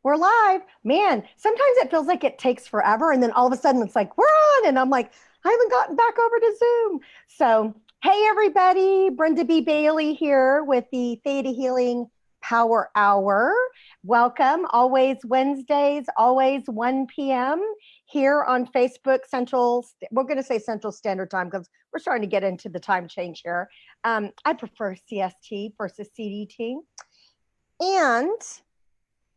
We're live. Man, sometimes it feels like it takes forever. And then all of a sudden it's like, we're on. And I'm like, I haven't gotten back over to Zoom. So, hey, everybody. Brenda B. Bailey here with the Theta Healing Power Hour. Welcome. Always Wednesdays, always 1 p.m. here on Facebook Central. We're going to say Central Standard Time because we're starting to get into the time change here. I prefer CST versus CDT. And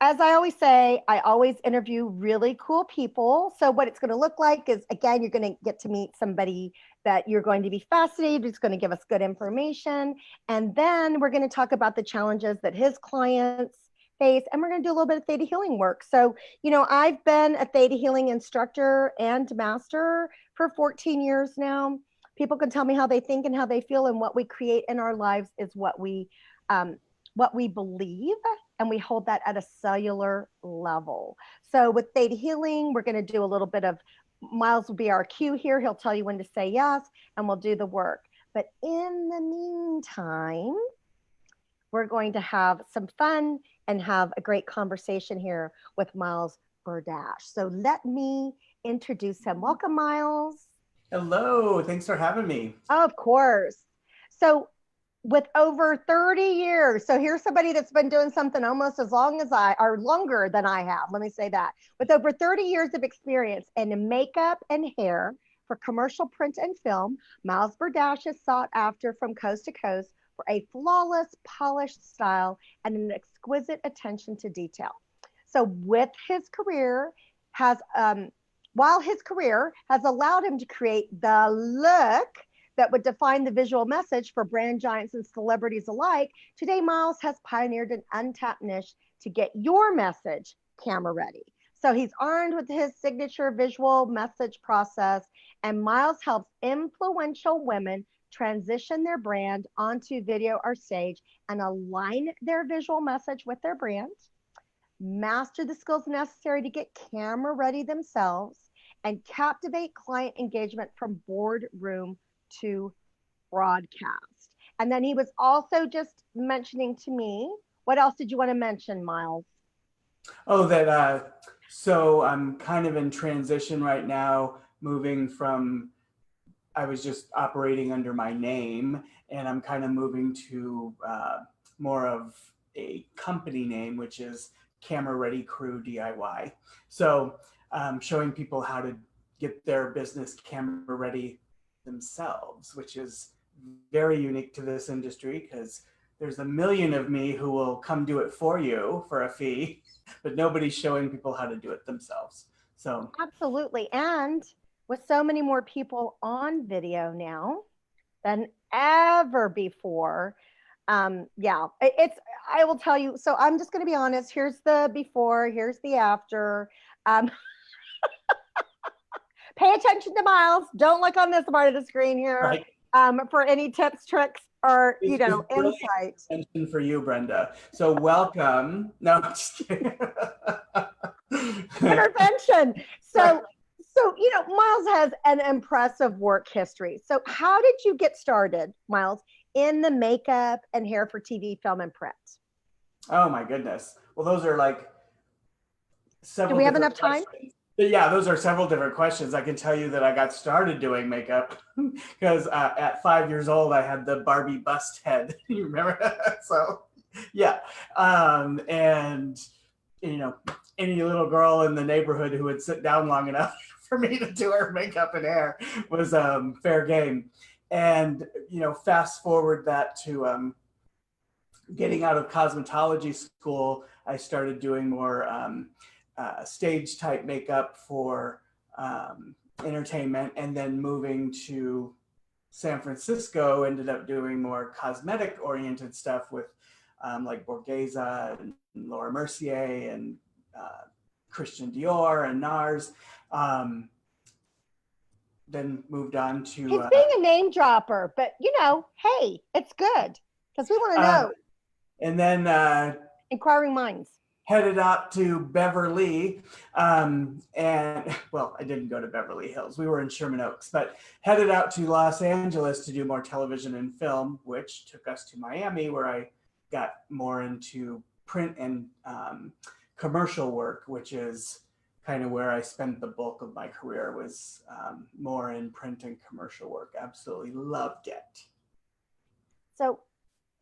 as I always say, I always interview really cool people. So what it's going to look like is, again, you're going to get to meet somebody that you're going to be fascinated, who's going to give us good information. And then we're going to talk about the challenges that his clients face. And we're going to do a little bit of theta healing work. So, I've been a theta healing instructor and master for 14 years now. People can tell me how they think and how they feel, and what we create in our lives is what we believe, and we hold that at a cellular level. So with theta healing, we're going to do a little bit of, Miles will be our cue here. He'll tell you when to say yes, and we'll do the work. But in the meantime, we're going to have some fun and have a great conversation here with Miles Berdache. So let me introduce him. Welcome, Miles. Hello, thanks for having me. Of course. So with over 30 years. So here's somebody that's been doing something almost as long as or longer than I have. Let me say that. With over 30 years of experience in makeup and hair for commercial print and film, Miles Berdache is sought after from coast to coast for a flawless, polished style and an exquisite attention to detail. So with his career while his career has allowed him to create the look that would define the visual message for brand giants and celebrities alike, today Miles has pioneered an untapped niche to get your message camera ready. So he's armed with his signature visual message process, and Miles helps influential women transition their brand onto video or stage and align their visual message with their brand, master the skills necessary to get camera ready themselves, and captivate client engagement from boardroom to broadcast. And then he was also just mentioning to me, what else did you want to mention, Miles? Oh, so I'm kind of in transition right now, moving from, I was just operating under my name, and I'm kind of moving to more of a company name, which is Camera Ready Crew DIY. So showing people how to get their business camera ready themselves, which is very unique to this industry because there's a million of me who will come do it for you for a fee, but nobody's showing people how to do it themselves. So Absolutely. And with so many more people on video now than ever before, I will tell you. So I'm just going to be honest. Here's the before, here's the after. Pay attention to Miles. Don't look on this part of the screen here, right. For any tips, tricks, or insight. Attention for you, Brenda. So welcome. No, I'm just kidding. Intervention. So Miles has an impressive work history. So how did you get started, Miles, in the makeup and hair for TV, film, and print? Oh my goodness. Well, those are like several. Do we have enough time? Yeah, those are several different questions. I can tell you that I got started doing makeup because at 5 years old, I had the Barbie bust head. You remember? So, yeah. And, any little girl in the neighborhood who would sit down long enough for me to do her makeup and hair was fair game. And, fast forward that to getting out of cosmetology school, I started doing more stage type makeup for entertainment, and then moving to San Francisco, ended up doing more cosmetic oriented stuff with like Borghese and Laura Mercier and Christian Dior and NARS. Then moved on to... He's being a name dropper, but hey, it's good because we want to know. And then... Inquiring minds. Headed out to Beverly, and well, I didn't go to Beverly Hills. We were in Sherman Oaks, but headed out to Los Angeles to do more television and film, which took us to Miami, where I got more into print and commercial work, which is kind of where I spent the bulk of my career, was more in print and commercial work. Absolutely loved it. So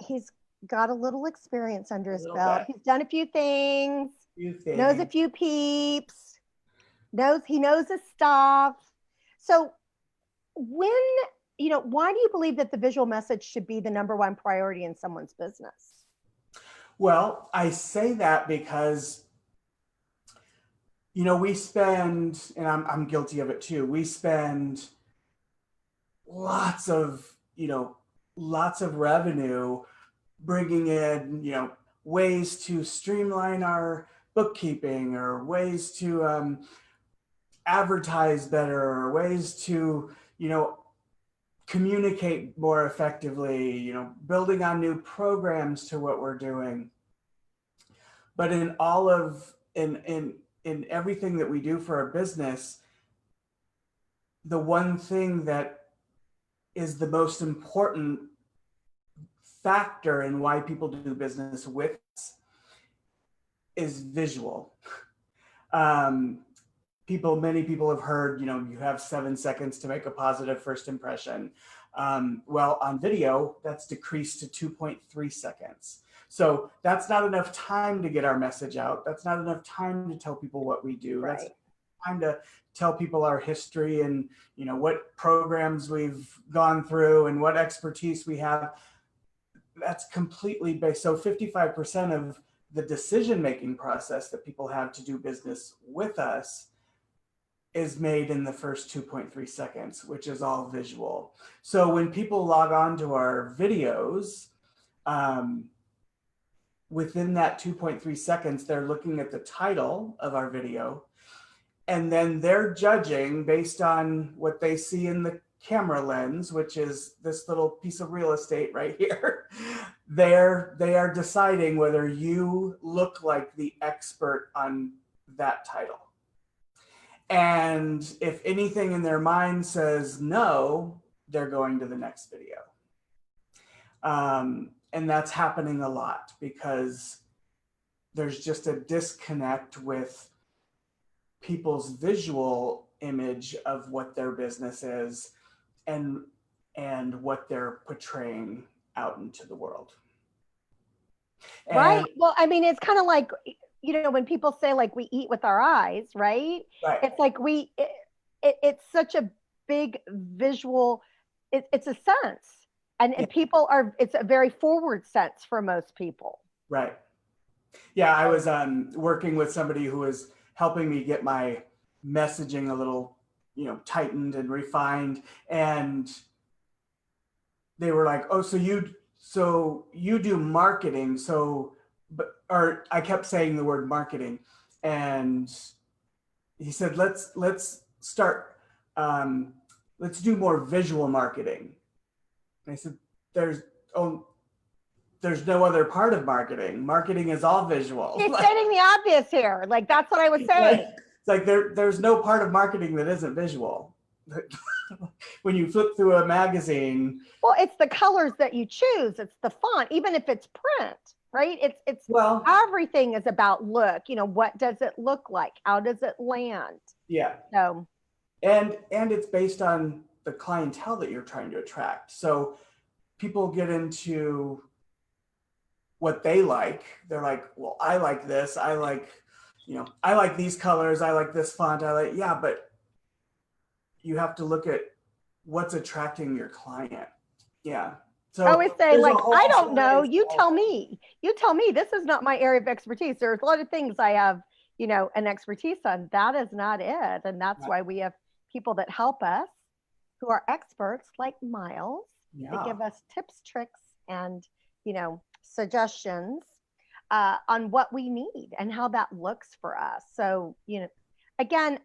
he's got a little experience under A his little belt. bit. He's done a few things, You knows a think? few peeps, he knows his stuff. So when, why do you believe that the visual message should be the number one priority in someone's business? Well, I say that because, we spend, and I'm guilty of it too, we spend lots of, lots of revenue bringing in, ways to streamline our bookkeeping, or ways to advertise better, or ways to, communicate more effectively, building on new programs to what we're doing. But in all of, in everything that we do for our business, the one thing that is the most important factor in why people do business with us is visual. Many people have heard, you have 7 seconds to make a positive first impression. Well, on video, that's decreased to 2.3 seconds. So that's not enough time to get our message out. That's not enough time to tell people what we do. Right. That's time to tell people our history and, what programs we've gone through and what expertise we have. That's completely based. So 55% of the decision-making process that people have to do business with us is made in the first 2.3 seconds, which is all visual. So when people log on to our videos, within that 2.3 seconds, they're looking at the title of our video, and then they're judging based on what they see in the camera lens, which is this little piece of real estate right here. They are deciding whether you look like the expert on that title. And if anything in their mind says no, they're going to the next video. And that's happening a lot because there's just a disconnect with people's visual image of what their business is and what they're portraying out into the world. Right. Well, I mean, it's kind of like, when people say like we eat with our eyes, right? Right. It's like it's such a big visual, it's a sense. And people it's a very forward sense for most people. Right. Yeah, I was working with somebody who was helping me get my messaging a little, tightened and refined. And they were like, "Oh, so you do marketing?" Or I kept saying the word marketing, and he said, "Let's start. Let's do more visual marketing." And I said, "There's no other part of marketing. Marketing is all visual." He's stating the obvious here. Like, that's what I was saying. It's like there's no part of marketing that isn't visual. When you flip through a magazine. Well, it's the colors that you choose. It's the font, even if it's print, right? It's everything is about look. What does it look like? How does it land? Yeah. So. And it's based on the clientele that you're trying to attract. So people get into what they like. They're like, well, I like this. I like these colors. I like this font. But you have to look at what's attracting your client. Yeah. So I always say, like, I don't know. You tell me. This is not my area of expertise. There's a lot of things I have, an expertise on. That is not it. And that's why we have people that help us who are experts like Miles that give us tips, tricks, and, suggestions on what we need and how that looks for us. So, again,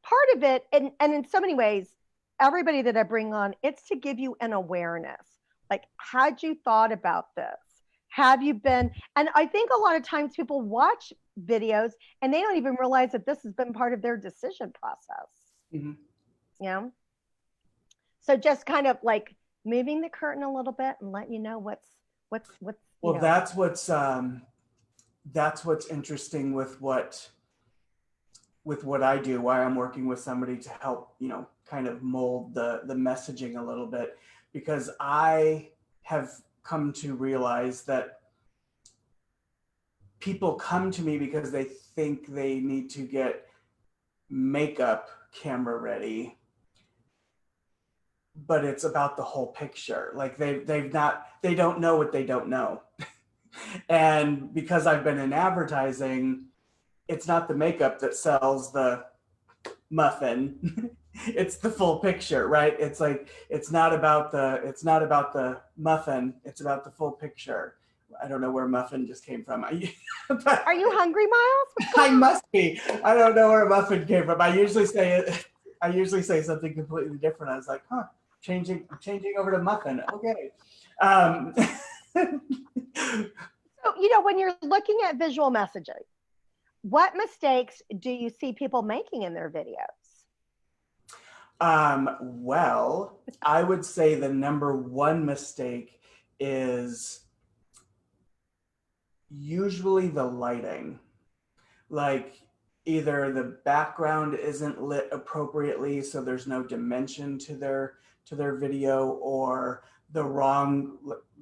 part of it, and in so many ways, everybody that I bring on, it's to give you an awareness. Like, had you thought about this? Have you been? And I think a lot of times people watch videos and they don't even realize that this has been part of their decision process. Mm-hmm. So just kind of like moving the curtain a little bit and let you know what's. Well, that's what's that's what's interesting with what I do, why I'm working with somebody to help, kind of mold the messaging a little bit, because I have come to realize that people come to me because they think they need to get makeup camera ready, but it's about the whole picture. Like they don't know what they don't know. And because I've been in advertising, it's not the makeup that sells the muffin. It's the full picture, right? It's like it's not about the muffin, it's about the full picture. I don't know where muffin just came from. But Are you hungry, Miles? I must be. I don't know where muffin came from. I usually say something completely different. I was like, changing over to muffin. Okay. Um, So, when you're looking at visual messaging, what mistakes do you see people making in their videos? well, I would say the number one mistake is usually the lighting. Like either the background isn't lit appropriately, so there's no dimension to their video, or the wrong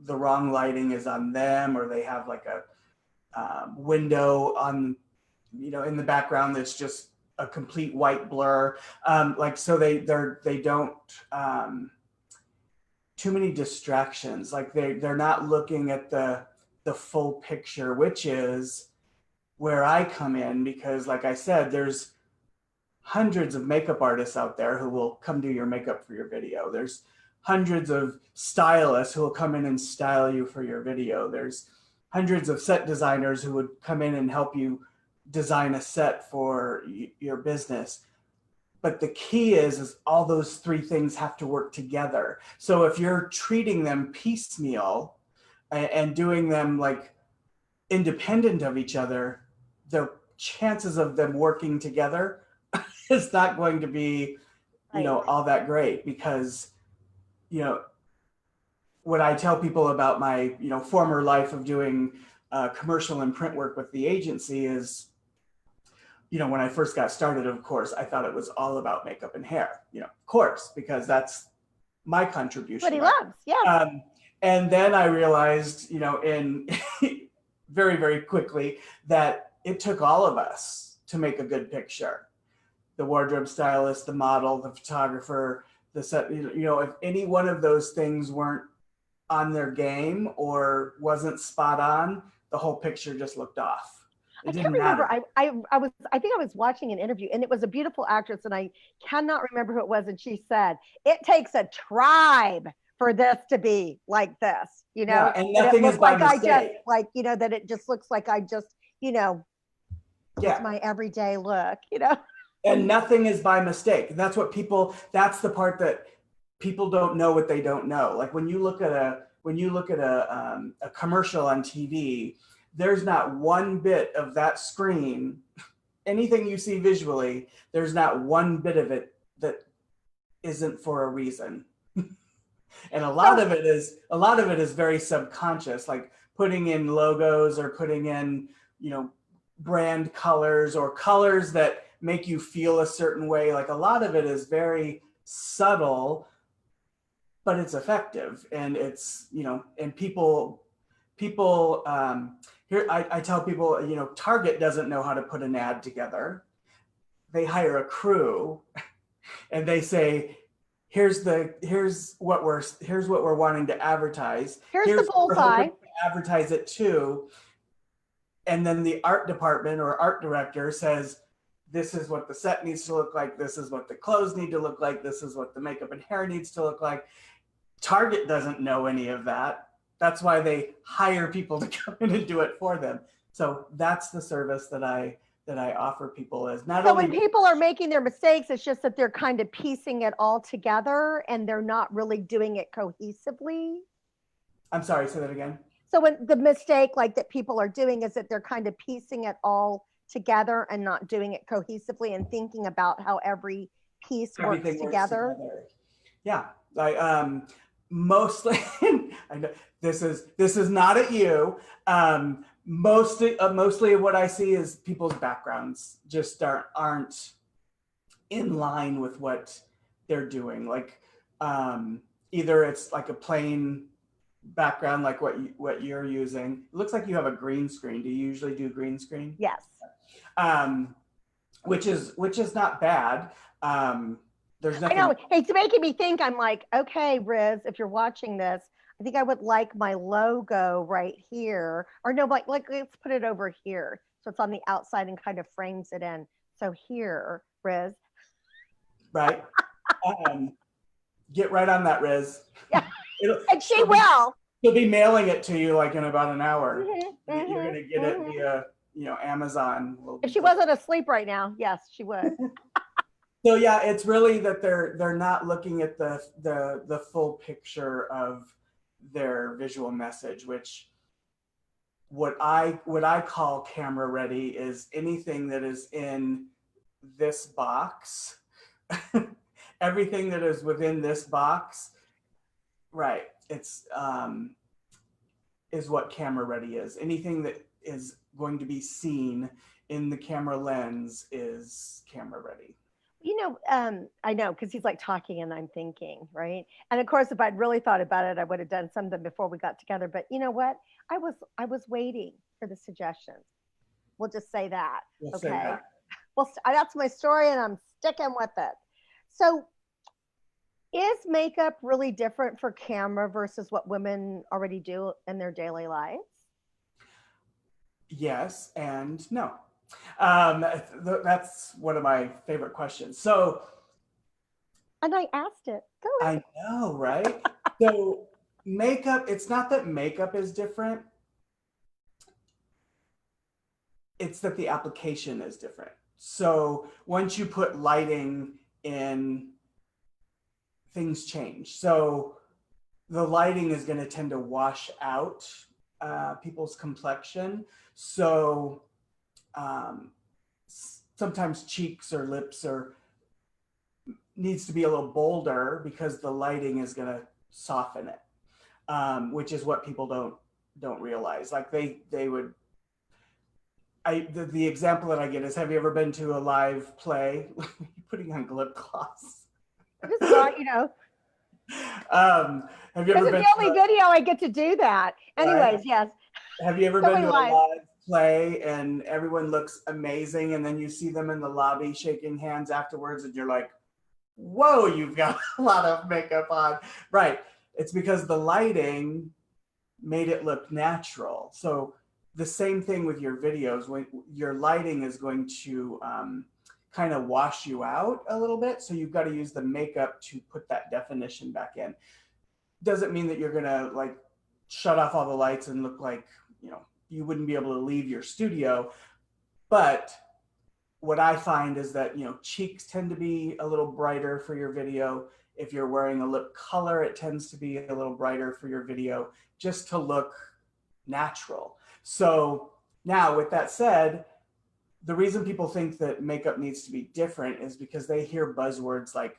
lighting is on them, or they have like a window on, in the background that's just a complete white blur. Like, so they don't, too many distractions. Like they're not looking at the full picture, which is where I come in, because like I said, there's hundreds of makeup artists out there who will come do your makeup for your video. There's hundreds of stylists who will come in and style you for your video. There's hundreds of set designers who would come in and help you design a set for your business. But the key is all those three things have to work together. So if you're treating them piecemeal and doing them like independent of each other, the chances of them working together is not going to be, all that great. Because, what I tell people about my, former life of doing commercial and print work with the agency is, when I first got started, of course, I thought it was all about makeup and hair, of course, because that's my contribution. What he loves, yeah. And then I realized, in very, very quickly, that it took all of us to make a good picture. The wardrobe stylist, the model, the photographer, the set, if any one of those things weren't on their game or wasn't spot on, the whole picture just looked off. I can't remember. I think I was watching an interview, and it was a beautiful actress, and I cannot remember who it was. And she said, "It takes a tribe for this to be like this, Yeah, and nothing is by mistake. That it just looks like I just, just my everyday look, And nothing is by mistake. That's the part that people don't know what they don't know. Like when you look at a commercial on TV, there's not one bit of that screen, anything you see visually, there's not one bit of it that isn't for a reason. And a lot of it is very subconscious, like putting in logos or putting in, brand colors or colors that make you feel a certain way. Like a lot of it is very subtle, but it's effective. And it's, and people here, I tell people, Target doesn't know how to put an ad together. They hire a crew and they say, here's what we're wanting to advertise. Here's the bullseye. Advertise it too. And then the art department or art director says, this is what the set needs to look like. This is what the clothes need to look like. This is what the makeup and hair needs to look like. Target doesn't know any of that. That's why they hire people to come in and do it for them. So that's the service that I offer people, is not only. So when people are making their mistakes, it's just that they're kind of piecing it all together and they're not really doing it cohesively. I'm sorry, say that again. So when the mistake that people are doing is that they're kind of piecing it all together and not doing it cohesively and thinking about how every piece works together. Yeah. mostly, I know this is not at you. Mostly what I see is people's backgrounds just aren't in line with what they're doing. Like either it's like a plain background like what you're using. It looks like you have a green screen. Do you usually do green screen? Yes. Um, which is not bad. There's I nothing. know. It's making me think. I'm like, okay, Riz, if you're watching this, I think I would like my logo right here. Or no, like let's put it over here. So it's on the outside and kind of frames it in. So here, Riz. Right. Um, get right on that, Riz. Yeah. It'll, And she will. she'll be mailing it to you like in about an hour. You're Mm-hmm, gonna get it mm-hmm. via, Amazon. If she wasn't asleep right now, yes, she would. So yeah, it's really that they're not looking at the full picture of their visual message, which what I call camera ready is anything that is in this box. Everything that is within this box, right? It's is what camera ready is. Anything that is going to be seen in the camera lens is camera ready. I know because he's like talking and I'm thinking, right? And of course, if I'd really thought about it, I would have done something before we got together. But you know what? I was waiting for the suggestions. We'll just say that. We'll say Okay. that. Well, that's my story, and I'm sticking with it. So, is makeup really different for camera versus what women already do in their daily lives? Yes and no. That's one of my favorite questions. So And I asked it. Go ahead. I know, right? So makeup, it's not that makeup is different, it's that the application is different. So once you put lighting in, things change. So the lighting is going to tend to wash out people's complexion. So um, sometimes cheeks or lips or needs to be a little bolder because the lighting is going to soften it, which is what people don't realize. Like they would. The example that I get is, have you ever been to a live play? Putting on lip gloss. I just thought, Have you because ever it's been the only video I get to do that. right? Anyways, yes. Have you ever been Going to a live. live play and everyone looks amazing, and then you see them in the lobby shaking hands afterwards, and you're like, whoa, you've got a lot of makeup on. Right. It's because the lighting made it look natural. So the same thing with your videos, when your lighting is going to kind of wash you out a little bit. So you've got to use the makeup to put that definition back in. Doesn't mean that you're going to like shut off all the lights and look like, you wouldn't be able to leave your studio. But what I find is that, cheeks tend to be a little brighter for your video. If you're wearing a lip color, it tends to be a little brighter for your video, just to look natural. So now, with that said, the reason people think that makeup needs to be different is because they hear buzzwords like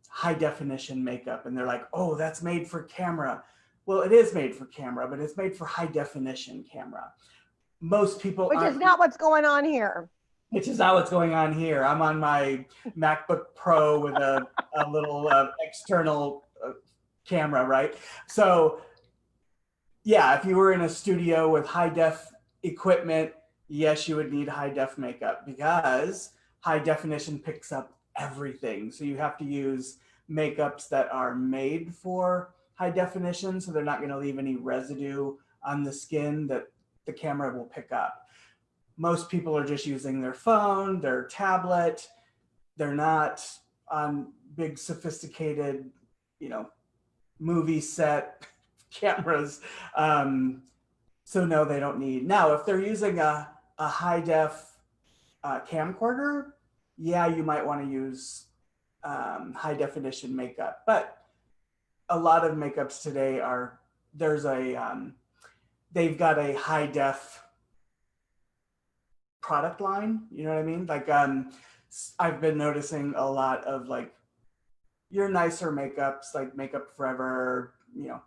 high definition makeup and they're like, oh, that's made for camera. Well, it is made for camera, but it's made for high definition camera. Most people Which is not what's going on here. Which is not what's going on here. I'm on my MacBook Pro with a little external camera, right? So yeah, if you were in a studio with high def equipment, yes, you would need high def makeup because high definition picks up everything. So you have to use makeups that are made for high definition, so they're not going to leave any residue on the skin that the camera will pick up. Most people are just using their phone, their tablet. They're not on big sophisticated, movie set cameras. So no, they don't need. Now, if they're using a high def camcorder, yeah, you might want to use high definition makeup. But a lot of makeups today they've got a high def product line. You know what I mean? Like I've been noticing a lot of like your nicer makeups like Makeup Forever, you know,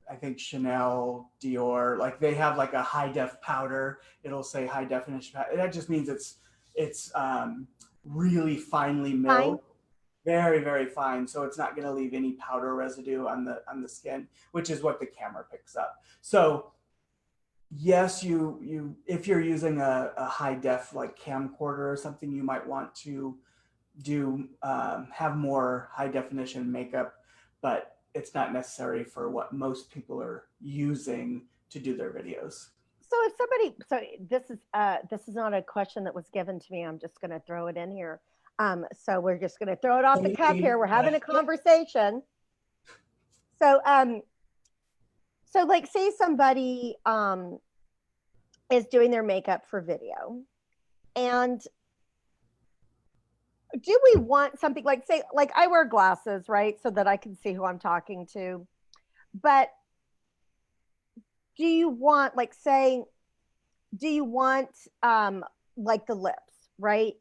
I think Chanel, Dior, like they have like a high def powder. It'll say high definition powder. That just means it's really finely Fine. milled, very very fine. So it's not going to leave any powder residue on the skin, which is what the camera picks up. So yes, you if you're using a high def like camcorder or something, you might want to do have more high definition makeup, but it's not necessary for what most people are using to do their videos. So if somebody, this is not a question that was given to me. I'm just going to throw it in here. So we're just going to throw it off the cuff here. We're having a conversation. So so like say somebody is doing their makeup for video, and do we want something like, say, like I wear glasses, right, so that I can see who I'm talking to, but do you want, like, say, do you want like the lips, right?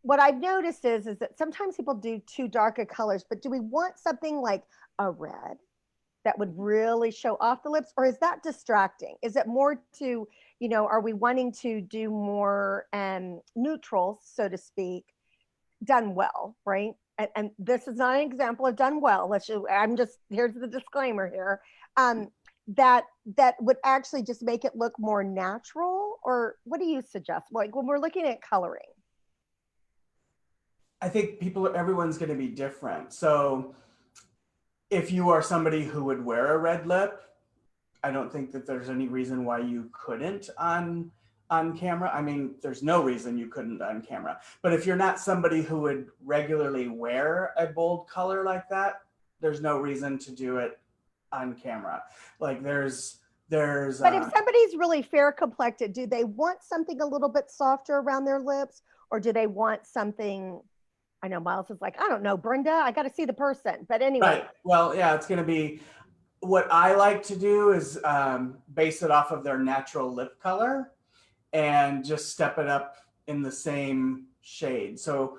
What I've noticed is that sometimes people do too dark of colors, but do we want something like a red that would really show off the lips, or is that distracting? Is it more to, are we wanting to do more neutrals, so to speak, done well, right? And this is not an example of done well. I'm just, here's the disclaimer here. That would actually just make it look more natural, or what do you suggest? Like when we're looking at coloring? I think everyone's going to be different. So if you are somebody who would wear a red lip, I don't think that there's any reason why you couldn't on camera. I mean, there's no reason you couldn't on camera. But if you're not somebody who would regularly wear a bold color like that, there's no reason to do it on camera. Like but if somebody's really fair complected, do they want something a little bit softer around their lips, or do they want something? I know Miles is like, I don't know, Brenda, I got to see the person. But anyway. Right. Well, yeah, it's going to be, what I like to do is base it off of their natural lip color and just step it up in the same shade. So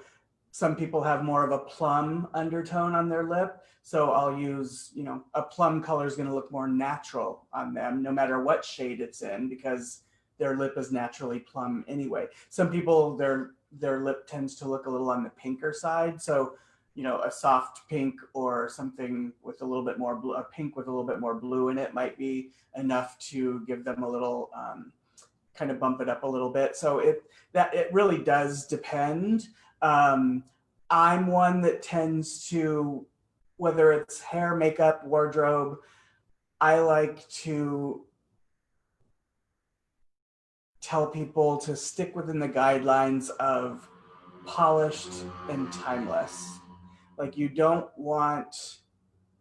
some people have more of a plum undertone on their lip. So I'll use, a plum color is going to look more natural on them, no matter what shade it's in, because their lip is naturally plum anyway. Some people, their lip tends to look a little on the pinker side. So, a soft pink or something with a little bit more blue, a pink with a little bit more blue in it might be enough to give them a little, kind of bump it up a little bit. So it really does depend. I'm one that tends to, whether it's hair, makeup, wardrobe, I like to tell people to stick within the guidelines of polished and timeless. Like, you don't want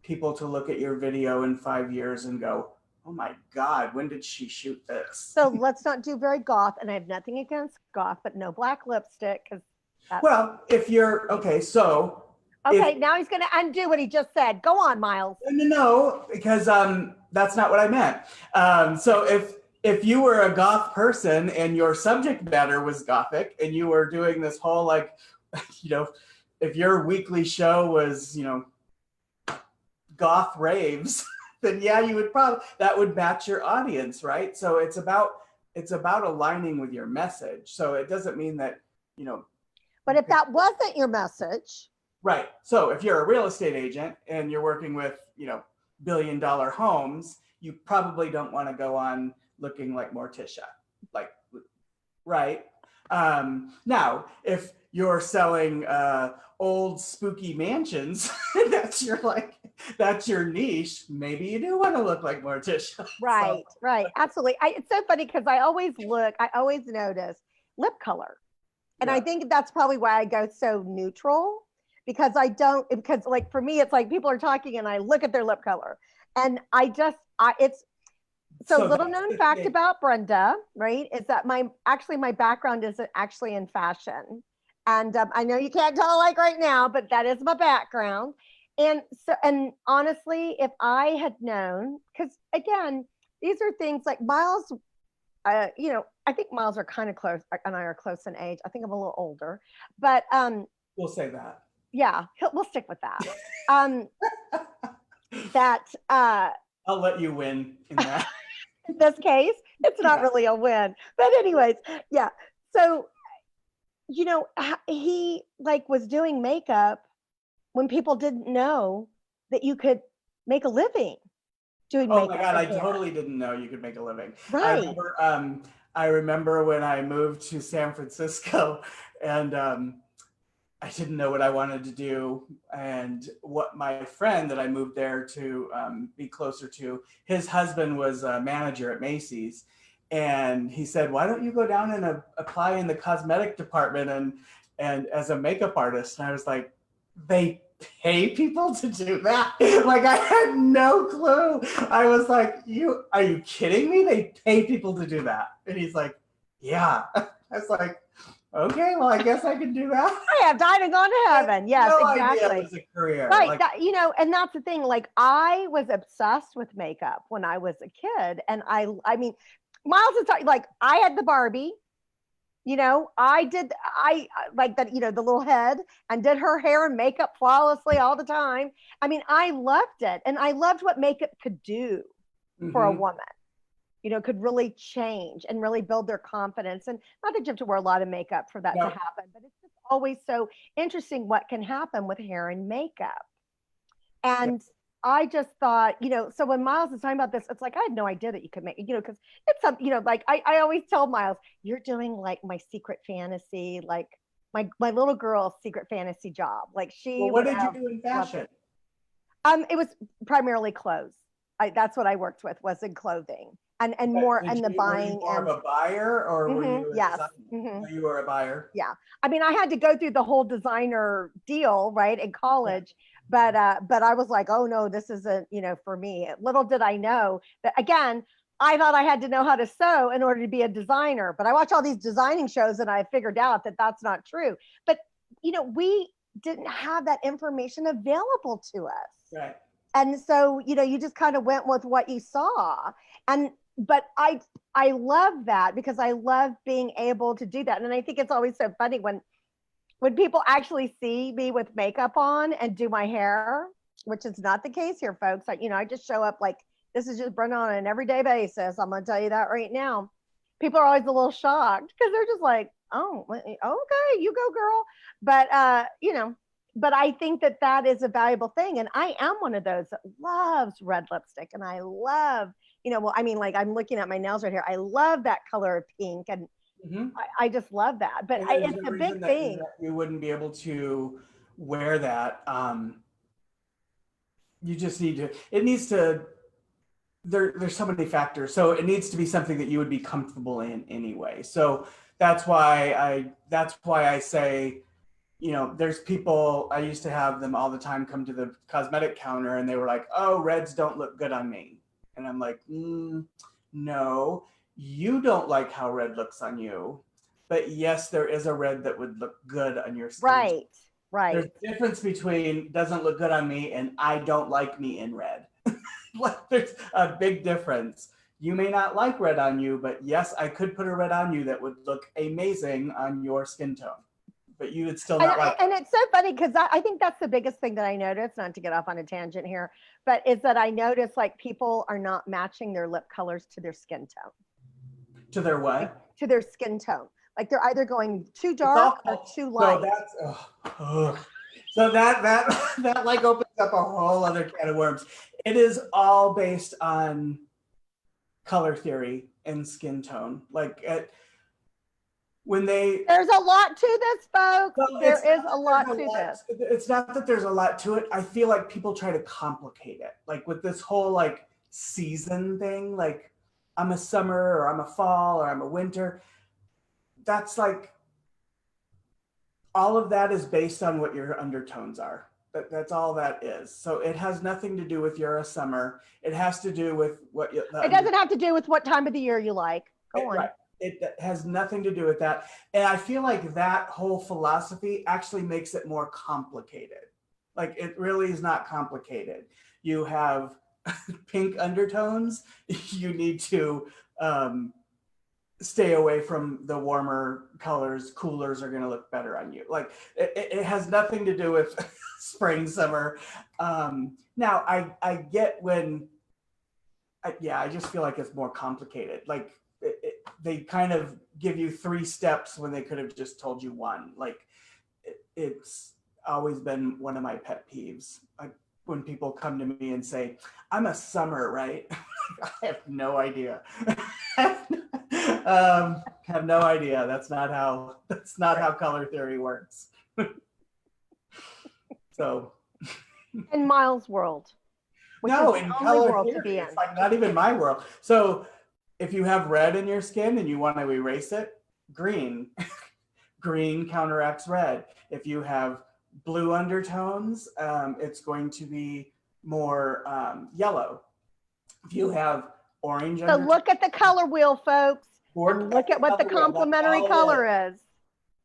people to look at your video in 5 years and go, oh my God, when did she shoot this? So let's not do very goth, and I have nothing against goth, but no black lipstick, because well, if you're okay, so now he's going to undo what he just said. Go on, Miles. No, because that's not what I meant. So if you were a goth person and your subject matter was gothic, and you were doing this whole, like, if your weekly show was, goth raves, then yeah, you would that would match your audience, right? So it's about aligning with your message. So it doesn't mean that, But if that wasn't your message. Right. So if you're a real estate agent and you're working with, billion-dollar homes, you probably don't want to go on looking like Morticia, like, right? Now, if you're selling old spooky mansions, that's your niche, maybe you do want to look like Morticia. Right, so. Right. Absolutely. It's so funny because I always notice lip color. And yeah. I think that's probably why I go so neutral, because like for me, it's like people are talking and I look at their lip color, and it's so little known fact about Brenda, right? Is that my background isn't actually in fashion. And I know you can't tell like right now, but that is my background. And so, and honestly, if I had known, because again, these are things like Miles, I think Miles are kind of close, and I are close in age. I think I'm a little older, but we'll say that. yeah, we'll stick with that. That I'll let you win in that. in this case, it's not Yeah. really a win. But anyways, yeah. So, you know, he like was doing makeup when people didn't know that you could make a living doing Oh my makeup God, and I hair. totally didn't know you could make a living. I Right. remember, I remember when I moved to San Francisco, and I didn't know what I wanted to do. And what my friend that I moved there to be closer to, his husband was a manager at Macy's. And he said, why don't you go down and apply in the cosmetic department and as a makeup artist? And I was like, they pay people to do that? Like, I had no clue. I was like, are you kidding me? They pay people to do that. And he's like, yeah. I was like, okay, well, I guess I can do that. I have died and gone to I had heaven. Yes, no idea it exactly. was a career. Right. Like, That, you know, and that's the thing. Like I was obsessed with makeup when I was a kid. And I mean, Miles is like I had the Barbie, you know, I like that, you know, the little head and did her hair and makeup flawlessly all the time. I mean, I loved it. And I loved what makeup could do for a mm-hmm. woman, you know, could really change and really build their confidence. And not that you have to wear a lot of makeup for that to No, happen, but it's just always so interesting what can happen with hair and makeup. yeah, And I just thought, you know, so when Miles is talking about this, it's like I had no idea that you could make, you know, because it's some, you know, like I always tell Miles, you're doing like my secret fantasy, like my little girl's secret fantasy job. Like she well, what would did you have do in loved fashion? it. It was primarily clothes. That's what I worked with was in clothing and But more and the were you buying more of and a buyer or were you a yes. designer? Hmm. Oh, you were a buyer. Yeah. I mean, I had to go through the whole designer deal, right, in Yeah. college, but I was like, oh no, this isn't, you know, for me. Little did I know that again, I thought I had to know how to sew in order to be a designer, but I watch all these designing shows and I figured out that that's not true. But you know, we didn't have that information available to us. Right. And so, you know, you just kind of went with what you saw. And but I love that because I love being able to do that. And I think it's always so funny when people actually see me with makeup on and do my hair, which is not the case here, folks. Like, you know, I just show up like this is just Brenda on an everyday basis. I'm gonna tell you that right now. People are always a little shocked because they're just like, oh, okay, you go, girl. But you know, but I think that that is a valuable thing, and I am one of those that loves red lipstick, and I love, you know, well, I mean, like I'm looking at my nails right here. I love that color of pink, and Mm-hmm. I just love that. But And there's it's no a big reason that thing. you wouldn't be able to wear that. You just need to, it needs to, there's so many factors. So it needs to be something that you would be comfortable in anyway. So that's why I say, you know, there's people, I used to have them all the time come to the cosmetic counter and they were like, oh, reds don't look good on me. And I'm like, no, you don't like how red looks on you. But yes, there is a red that would look good on your skin. Right, There's right. a difference between doesn't look good on me and I don't like me in red. Like, there's a big difference. You may not like red on you, but yes, I could put a red on you that would look amazing on your skin tone, but you would still not like it. And it's so funny because I think that's the biggest thing that I noticed, not to get off on a tangent here, but is that I notice like people are not matching their lip colors to their skin tone, To their like what? to their skin tone. Like they're either going too It's all dark or too so light. that's so that that like opens up a whole other can of worms. It is all based on color theory and skin tone. Like when they There's a lot to this, folks. well, There it's is not a that there's lot a to lot. this. It's not that there's a lot to it. I feel like people try to complicate it, like with this whole like season thing. Like I'm a summer, or I'm a fall, or I'm a winter. That's like all of that is based on what your undertones are. That's all that is. So it has nothing to do with you're a summer. It has to do with what It doesn't have to do with what time of the year you like. Go on. right. It has nothing to do with that. And I feel like that whole philosophy actually makes it more complicated. Like it really is not complicated. You have pink undertones. You need to stay away from the warmer colors. Coolers are going to look better on you. Like it has nothing to do with spring, summer. Now I get when, I just feel like it's more complicated. Like they kind of give you 3 steps when they could have just told you 1. Like it's always been one of my pet peeves. Like when people come to me and say, I'm a summer, right? I have no idea. Have no idea. That's not how color theory works. So In Miles' world, which no, is in the only color world theory, to be in. it's like not even my world. So if you have red in your skin and you want to erase it, green. Green counteracts red. If you have blue undertones, it's going to be more yellow. If you have orange So undertones, look at the color wheel, folks, and look at what the color wheel. complementary color is.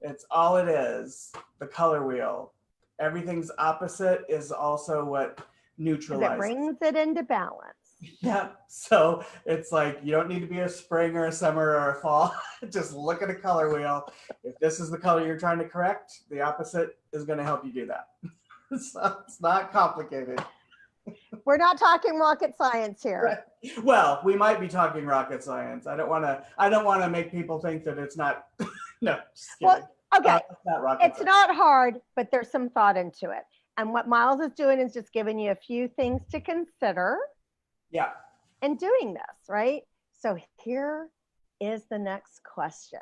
It's all it is, the color wheel. Everything's opposite is also what neutralizes. It brings it into balance. Yeah, so it's like you don't need to be a spring or a summer or a fall. Just look at a color wheel. If this is the color you're trying to correct, the opposite is going to help you do that. So it's not complicated. We're not talking rocket science here. Right. Well, we might be talking rocket science. I don't want to make people think that it's not. No, just kidding. Well, okay, it's not hard, but there's some thought into it. And what Miles is doing is just giving you a few things to consider. Yeah. And doing this, right? So here is the next question.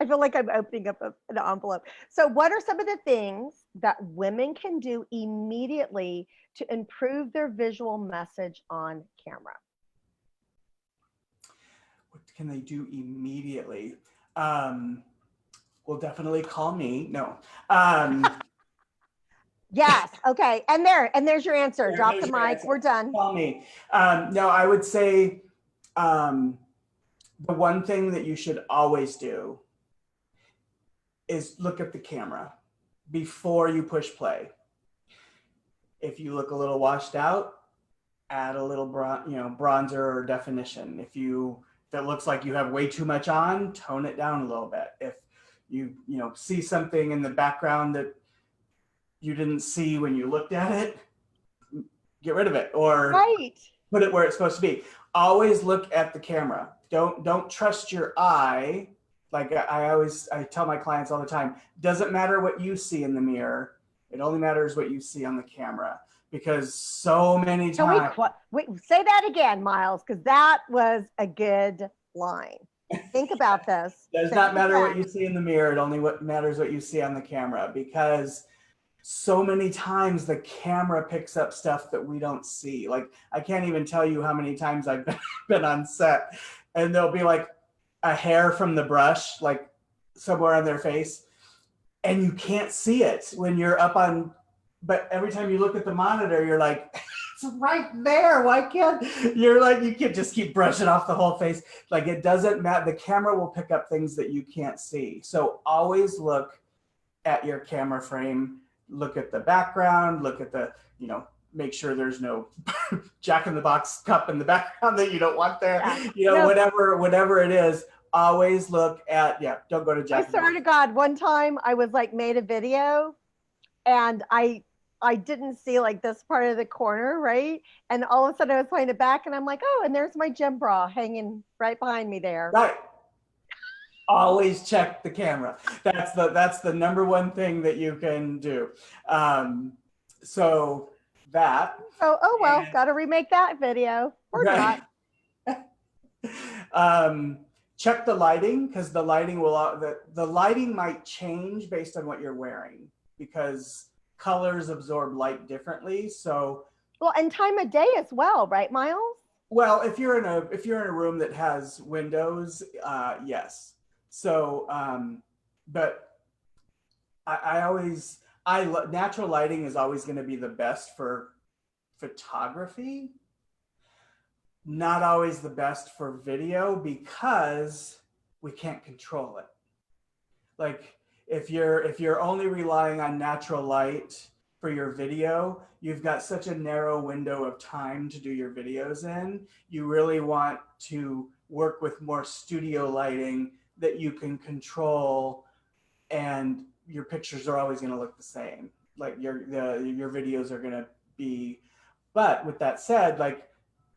I feel like I'm opening up an envelope. So what are some of the things that women can do immediately to improve their visual message on camera? What can they do immediately? Well, definitely call me. No. Yes. Okay. And there's your answer. Drop the mic. We're done. Call me. No, I would say the one thing that you should always do is look at the camera before you push play. If you look a little washed out, add a little bronzer or definition. If it looks like you have way too much on, tone it down a little bit. If you see something in the background that you didn't see when you looked at it, get rid of it or put it where it's supposed to be. Always look at the camera. Don't trust your eye. Like I tell my clients all the time, doesn't matter what you see in the mirror. It only matters what you see on the camera, because so many times. Wait, say that again, Miles, because that was a good line. Think about this. Does not matter what you see in the mirror. It only matters what you see on the camera, because so many times the camera picks up stuff that we don't see. Like I can't even tell you how many times I've been on set and there'll be like a hair from the brush, like somewhere on their face, and you can't see it when you're up on, but every time you look at the monitor, you're like, it's right there. Why can't you can just keep brushing off the whole face. Like it doesn't matter. The camera will pick up things that you can't see. So always look at your camera frame, look at the background, look at the, make sure there's no Jack in the Box cup in the background that you don't want there. Whatever it is, always look at, don't go to Jack. I swear to God, one time I was like made a video and I didn't see like this part of the corner, right? And all of a sudden I was playing it back and I'm like, oh, and there's my gym bra hanging right behind me there. Right. Always check the camera. That's the number one thing that you can do. So that. Got to remake that video or not. Check the lighting, because the lighting the lighting might change based on what you're wearing, because colors absorb light differently. So and time of day as well, right, Miles? Well, if you're in a room that has windows, yes. So, but natural lighting is always going to be the best for photography. Not always the best for video, because we can't control it. Like if you're only relying on natural light, for your video, you've got such a narrow window of time to do your videos in. You really want to work with more studio lighting that you can control, and your pictures are always going to look the same. Like your videos are going to be. But with that said, like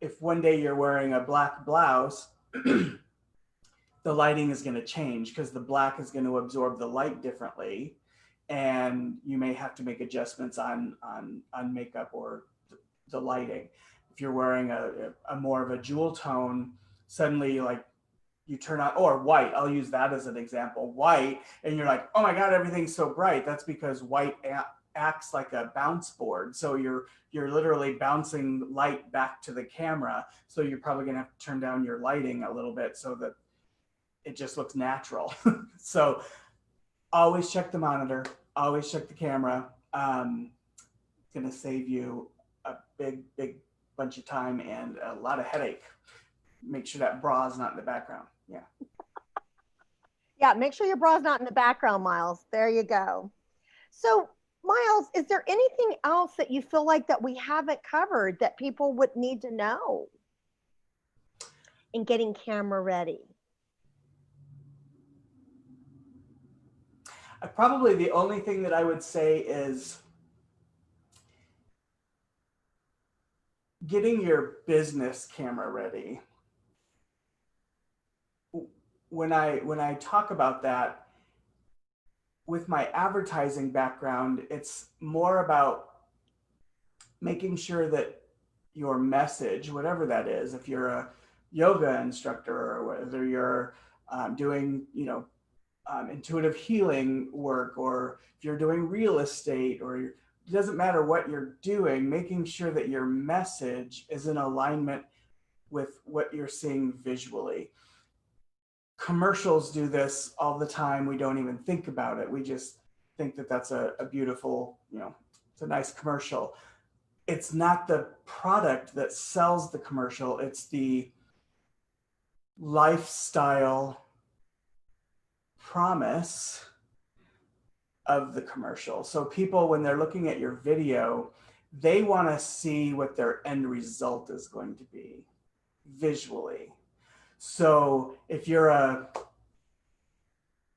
if one day you're wearing a black blouse, the lighting is going to change because the black is going to absorb the light differently, and you may have to make adjustments on makeup or the lighting. If you're wearing a more of a jewel tone, suddenly like you turn on, or white, I'll use that as an example, white, and you're like, oh my God, everything's so bright. That's because white acts like a bounce board. So you're literally bouncing light back to the camera. So you're probably gonna have to turn down your lighting a little bit so that it just looks natural. So always check the monitor, always check the camera. It's gonna save you a big bunch of time and a lot of headache. Make sure that bra is not in the background. Yeah. Yeah, make sure your bra's not in the background, Miles. There you go. So, Miles, is there anything else that you feel like that we haven't covered that people would need to know in getting camera ready? Probably the only thing that I would say is getting your business camera ready. When I talk about that, with my advertising background, it's more about making sure that your message, whatever that is, if you're a yoga instructor or whether you're doing, intuitive healing work, or if you're doing real estate, or it doesn't matter what you're doing, making sure that your message is in alignment with what you're seeing visually. Commercials do this all the time. We don't even think about it. We just think that that's a beautiful, it's a nice commercial. It's not the product that sells the commercial. It's the lifestyle promise of the commercial. So people, when they're looking at your video, they want to see what their end result is going to be visually. So if you're a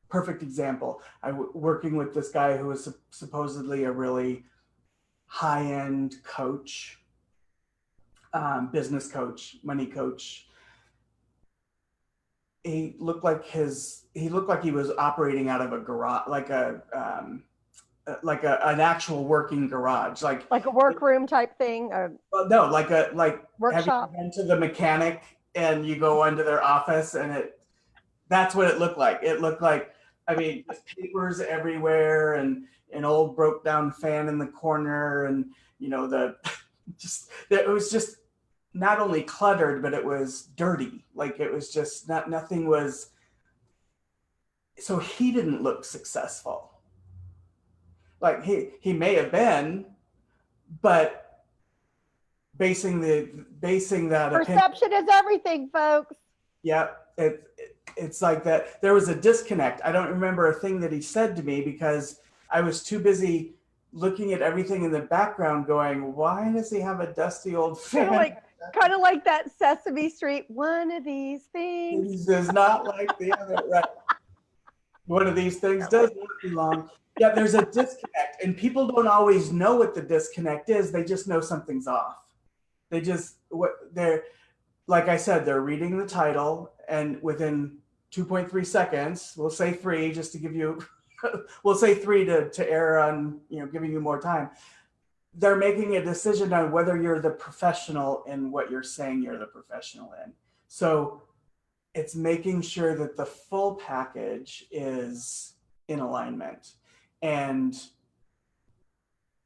perfect example, I'm working with this guy who is supposedly a really high-end coach, business coach, money coach. He looked like he was operating out of a garage, like an actual working garage, like a workroom type thing, or no, like workshop. Have you been to the mechanic and you go into their office and that's what it looked like. It looked like, I mean, papers everywhere and an old broke down fan in the corner, and it was just not only cluttered, but it was dirty. Like it was just nothing was. So he didn't look successful. Like he may have been, but basing that perception is everything, folks. Yeah, it's like that. There was a disconnect. I don't remember a thing that he said to me because I was too busy looking at everything in the background going, why does he have a dusty old fan? Kind of like that Sesame Street, one of these things does not like the other, right? One of these things does not belong. Yeah, there's a disconnect, and people don't always know what the disconnect is. They just know something's off. They're like I said, they're reading the title, and within 2.3 seconds, we'll say 3 just to give you, we'll say 3 to err on, giving you more time. They're making a decision on whether you're the professional in what you're saying you're the professional in. So it's making sure that the full package is in alignment. And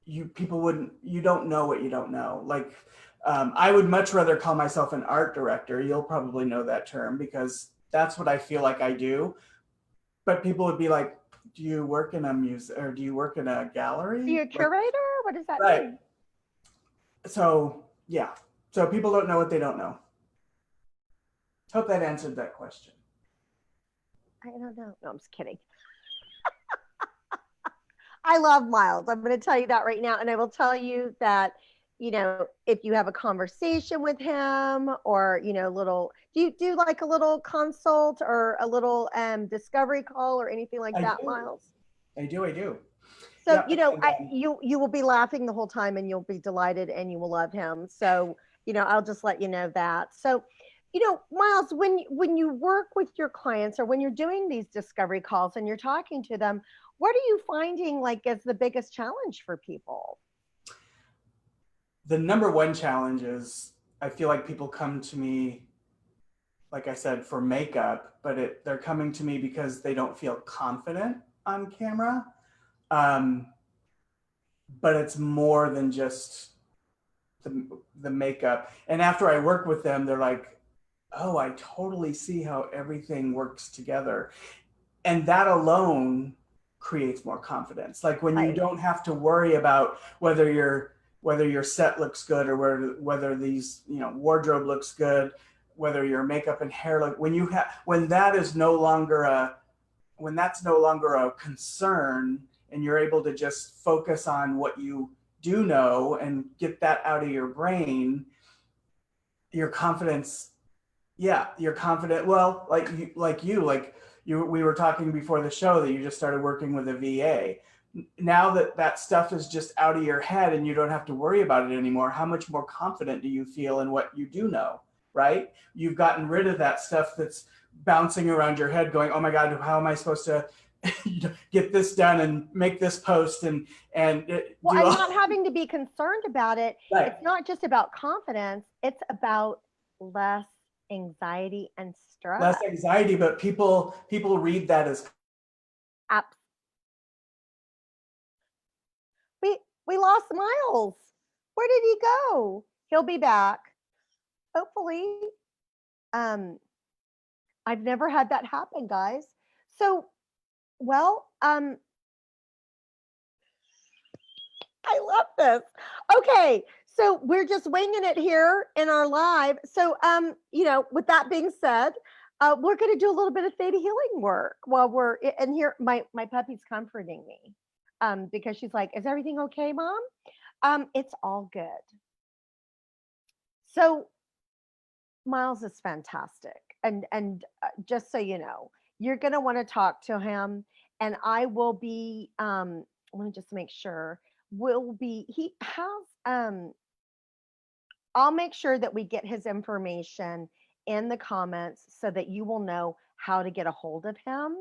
you don't know what you don't know. Like, I would much rather call myself an art director. You'll probably know that term because that's what I feel like I do. But people would be like, do you work in a museum, or do you work in a gallery? Are you a curator? What does that right. mean? So, yeah. So people don't know what they don't know. Hope that answered that question. I don't know. No, I'm just kidding. I love Miles. I'm going to tell you that right now. And I will tell you that, if you have a conversation with him or, do you do like a little consult or a little discovery call or anything like I that, do. Miles? I do. So, Yeah. you will be laughing the whole time and you'll be delighted and you will love him. So, I'll just let you know that. So, Miles, when you work with your clients or when you're doing these discovery calls and you're talking to them, what are you finding like as the biggest challenge for people? The number one challenge is I feel like people come to me, like I said, for makeup, but they're coming to me because they don't feel confident on camera. Um, but it's more than just the makeup. And after I work with them, they're like, oh, I totally see how everything works together. And that alone creates more confidence. Like when you Right. don't have to worry about whether your set looks good or whether these, wardrobe looks good, whether your makeup and hair look, when that is no longer when that's no longer a concern and you're able to just focus on what you do know and get that out of your brain, your confidence, yeah, you're confident. Well, we were talking before the show that you just started working with a VA. Now that that stuff is just out of your head and you don't have to worry about it anymore, how much more confident do you feel in what you do know, right? You've gotten rid of that stuff that's bouncing around your head going, oh my God, how am I supposed to get this done and make this post Well, do and all not having to be concerned about it. right. It's not just about confidence, it's about less anxiety and Less stress. anxiety, but people read that as Abs- we lost Miles. Where did he go? He'll be back. Hopefully. Um, I've never had that happen, guys. So, well, I love this. Okay, so we're just winging it here in our live. So, with that being said, we're going to do a little bit of theta healing work while we're and here. My puppy's comforting me, because she's like, "Is everything okay, Mom?" It's all good. So Miles is fantastic, and just so you know, you're going to want to talk to him, and I will be. Let me just make sure. Will be. He has. I'll make sure that we get his information in the comments so that you will know how to get a hold of him.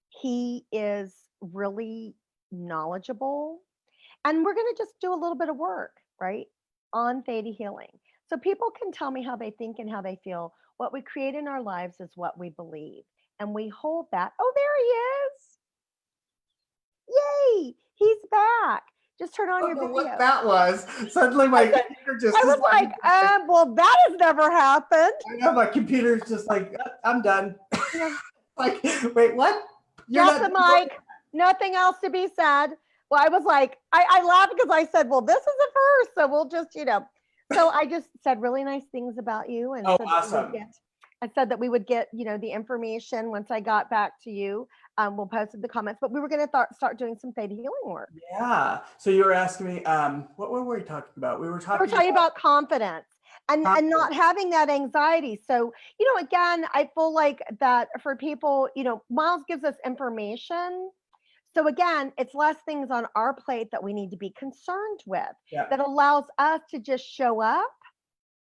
He is really knowledgeable. And we're going to just do a little bit of work, right, on theta healing. So people can tell me how they think and how they feel. What we create in our lives is what we believe. And we hold that. Oh, there he is. Yay. He's back. Just turn on I your don't know what video. that was. Suddenly I my said, computer just I was like, decided. well, that has never happened. I know my computer's just like, I'm done. Yeah. Like, wait, what? You're Drop not the done working? mic. Nothing else to be said. Well, I was like, I laughed because I said, well, this is a first. So we'll just, So I just said really nice things about you and Oh, said that we would awesome. get, I said that we would get, the information once I got back to you. We'll post in the comments, but we were going to start doing some theta healing work. Yeah. So you were asking me, what were we talking about? We were We were talking talking about confidence and confidence. not having that anxiety. So, again, I feel like that for people, Miles gives us information. So again, it's less things on our plate that we need to be concerned with, Yeah. that allows us to just show up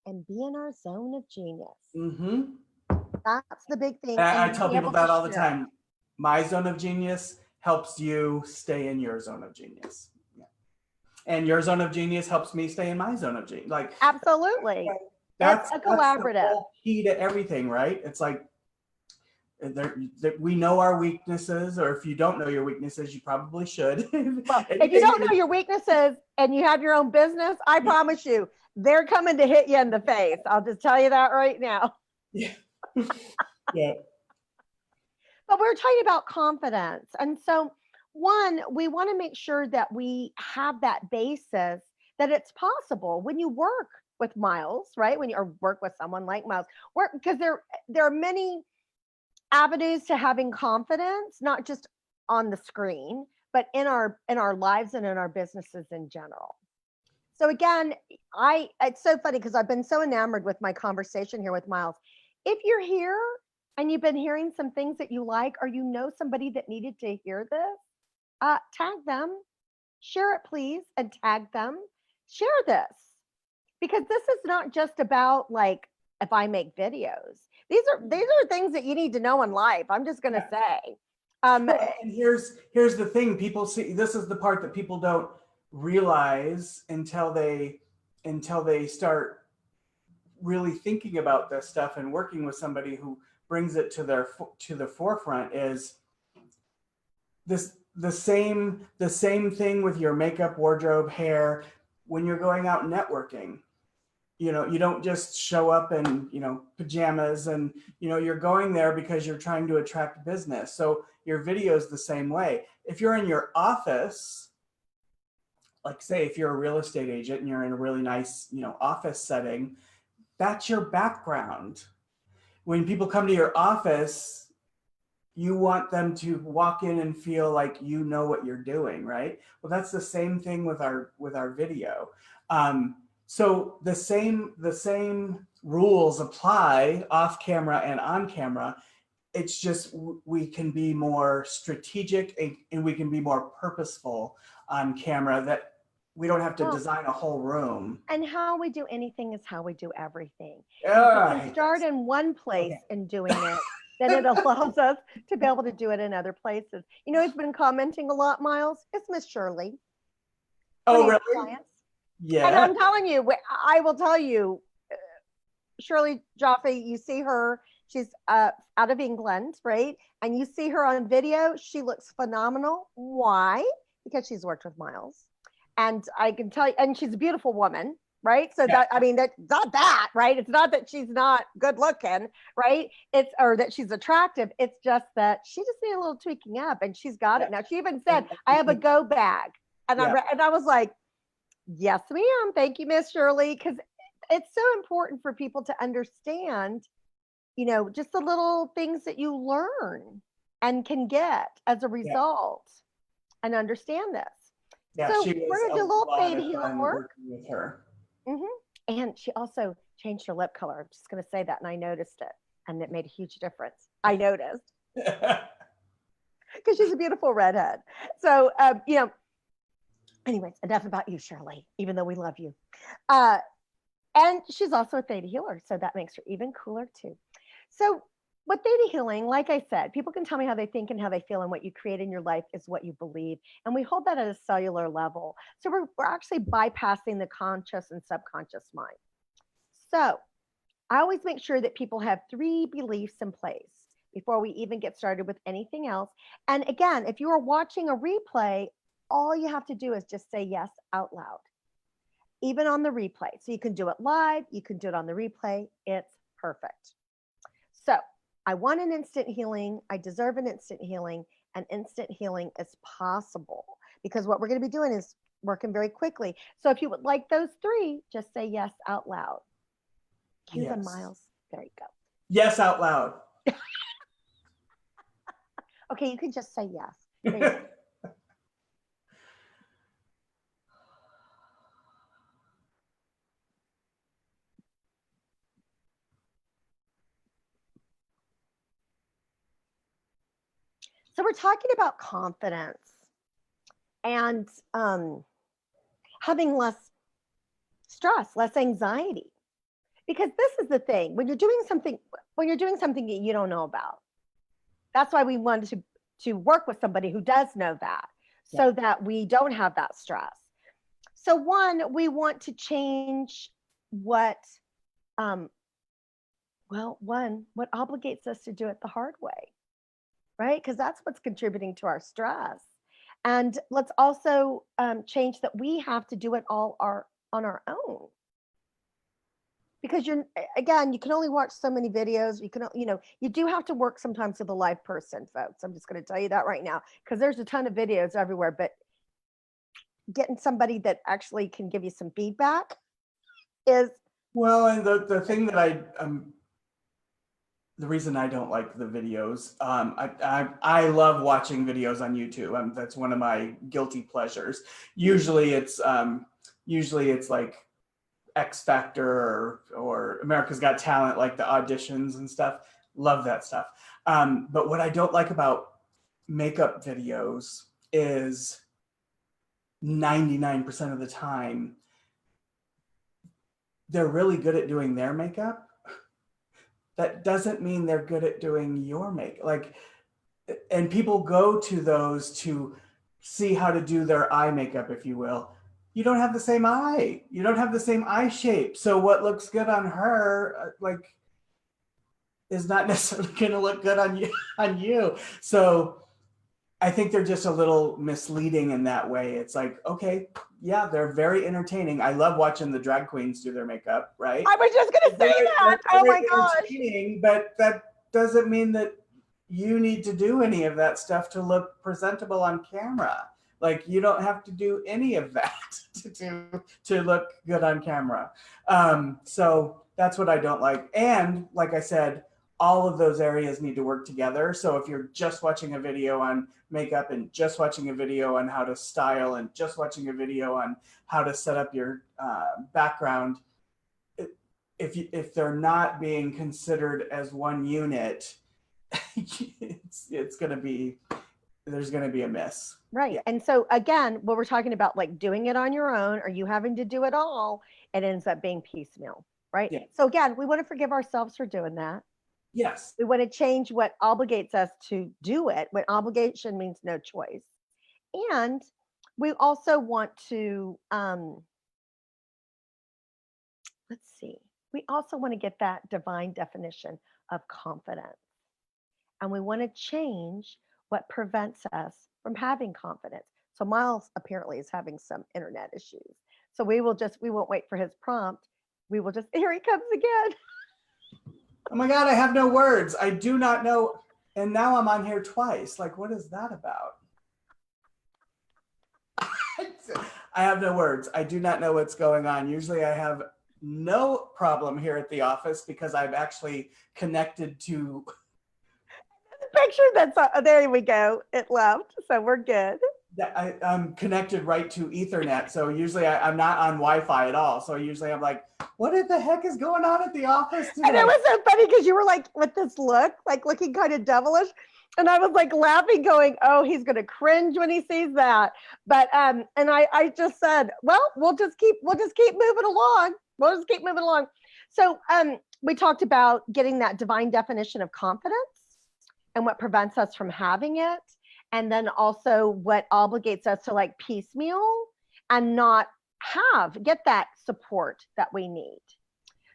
and be in our zone of genius. Mm-hmm. That's the big thing. And And I then tell be people able to that all the share. time. My zone of genius helps you stay in your zone of genius. Yeah. And your zone of genius helps me stay in my zone of genius. Like Absolutely. It's a that's the collaborative. whole key to everything, right? It's like we know our weaknesses, or if you don't know your weaknesses, you probably should. Well, if you don't know your weaknesses and you have your own business, I promise you, they're coming to hit you in the face. I'll just tell you that right now. Yeah. Yeah. But we're talking about confidence. And so, one, we want to make sure that we have that basis that it's possible when you work with Miles, right? When you or work with someone like Miles, work because there are many avenues to having confidence, not just on the screen, but in our lives and in our businesses in general. So again, it's so funny because I've been so enamored with my conversation here with Miles. If you're here and you've been hearing some things that you like, or you know somebody that needed to hear this, tag them, share it please, and tag them. Share this, because this is not just about like if I make videos. These are things that you need to know in life. I'm just going to say. Well, and here's the thing. People see, this is the part that people don't realize until they start really thinking about this stuff and working with somebody who brings it to the forefront, is the same thing with your makeup, wardrobe, hair. When you're going out networking, you know, you don't just show up in, you know, pajamas, and, you know, you're going there because you're trying to attract business. So your video is the same way. If you're in your office, like say if you're a real estate agent and you're in a really nice, you know, office setting, that's your background. When people come to your office, you want them to walk in and feel like you know what you're doing, right? Well, that's the same thing with our video. So the same rules apply off camera and on camera. It's just we can be more strategic, and we can be more purposeful on camera, that we don't have to design a whole room. And how we do anything is how we do everything. Oh, If we can start in one place and doing it, then it allows us to be able to do it in other places. You know, who's been commenting a lot, Miles? It's Miss Shirley. Oh, really? Yeah. And I'm telling you, I will tell you, Shirley Jaffe, you see her, she's out of England, right? And you see her on video, she looks phenomenal. Why? Because she's worked with Miles. And I can tell you, and she's a beautiful woman, right? So that, I mean, that's not that, right? It's not that she's not good looking, right? It's, or that she's attractive. It's just that she just needs a little tweaking up, and she's got it now. She even said, I have a go bag. And I was like, yes, ma'am. Thank you, Miss Shirley. Because it's so important for people to understand, you know, just the little things that you learn and can get as a result, and understand this. Yeah, so she we're gonna do a little ThetaHealing work with her. And she also changed her lip color. I'm just gonna say that, and I noticed it, and it made a huge difference. I noticed because she's a beautiful redhead. So you know, anyways, enough about you, Shirley, even though we love you. And she's also a Theta healer, so that makes her even cooler too. So with Theta healing, like I said, people can tell me how they think and how they feel, and what you create in your life is what you believe. And we hold that at a cellular level. So we're actually bypassing the conscious and subconscious mind. So I always make sure that people have 3 beliefs in place before we even get started with anything else. And again, if you are watching a replay, all you have to do is just say yes out loud, even on the replay. So you can do it live, you can do it on the replay. It's perfect. So I want an instant healing. I deserve an instant healing. And instant healing is possible, because what we're going to be doing is working very quickly. So if you would like those 3, just say yes out loud. Cue them, Miles. There you go. Yes out loud. Okay, you can just say yes. There you go. So we're talking about confidence and having less stress, less anxiety. Because this is the thing, when you're doing something that you don't know about, that's why we wanted to work with somebody who does know that, so that we don't have that stress. So one, we want to change what what obligates us to do it the hard way, right? Because that's what's contributing to our stress. And let's also change that we have to do it all on our own. Because you can only watch so many videos. You do have to work sometimes with a live person, folks. I'm just going to tell you that right now, because there's a ton of videos everywhere, but getting somebody that actually can give you some feedback is well. And the thing that the reason I don't like the videos, I love watching videos on YouTube. That's one of my guilty pleasures. Usually it's like X Factor or America's Got Talent, like the auditions and stuff. Love that stuff. But what I don't like about makeup videos is 99% of the time they're really good at doing their makeup. That doesn't mean they're good at doing your makeup. Like, and people go to those to see how to do their eye makeup, if you will. You don't have the same eye. You don't have the same eye shape. So what looks good on her, like, is not necessarily going to look good on you. On you. So I think they're just a little misleading in that way. It's like, okay, yeah, they're very entertaining. I love watching the drag queens do their makeup, right? I was just going to say that. They're Oh very my gosh. entertaining, but that doesn't mean that you need to do any of that stuff to look presentable on camera. Like, you don't have to do any of that to look good on camera. So that's what I don't like. And like I said, all of those areas need to work together. So if you're just watching a video on makeup and just watching a video on how to style and just watching a video on how to set up your background, if they're not being considered as one unit, it's going to be, there's going to be a miss. Right. Yeah. And so again, what we're talking about, like doing it on your own or you having to do it all, it ends up being piecemeal, right? Yeah. So again, we want to forgive ourselves for doing that. Yes. We want to change what obligates us to do it, when obligation means no choice. And we also want to, let's see, we also want to get that divine definition of confidence. And we want to change what prevents us from having confidence. So Miles apparently is having some internet issues. So we won't wait for his prompt. We will just, here he comes again. Oh my God, I have no words. I do not know. And now I'm on here twice. Like, what is that about? I have no words. I do not know what's going on. Usually I have no problem here at the office because I've actually connected to Picture that's, there we go. It left. So we're good. I'm connected right to Ethernet. So usually I'm not on Wi-Fi at all. So usually I'm like, what the heck is going on at the office today? And it was so funny because you were like with this look, like looking kind of devilish. And I was like laughing, going, oh, he's going to cringe when he sees that. But, and I just said, well, we'll just keep moving along. We'll just keep moving along. So we talked about getting that divine definition of confidence and what prevents us from having it. And then also what obligates us to like piecemeal and not get that support that we need.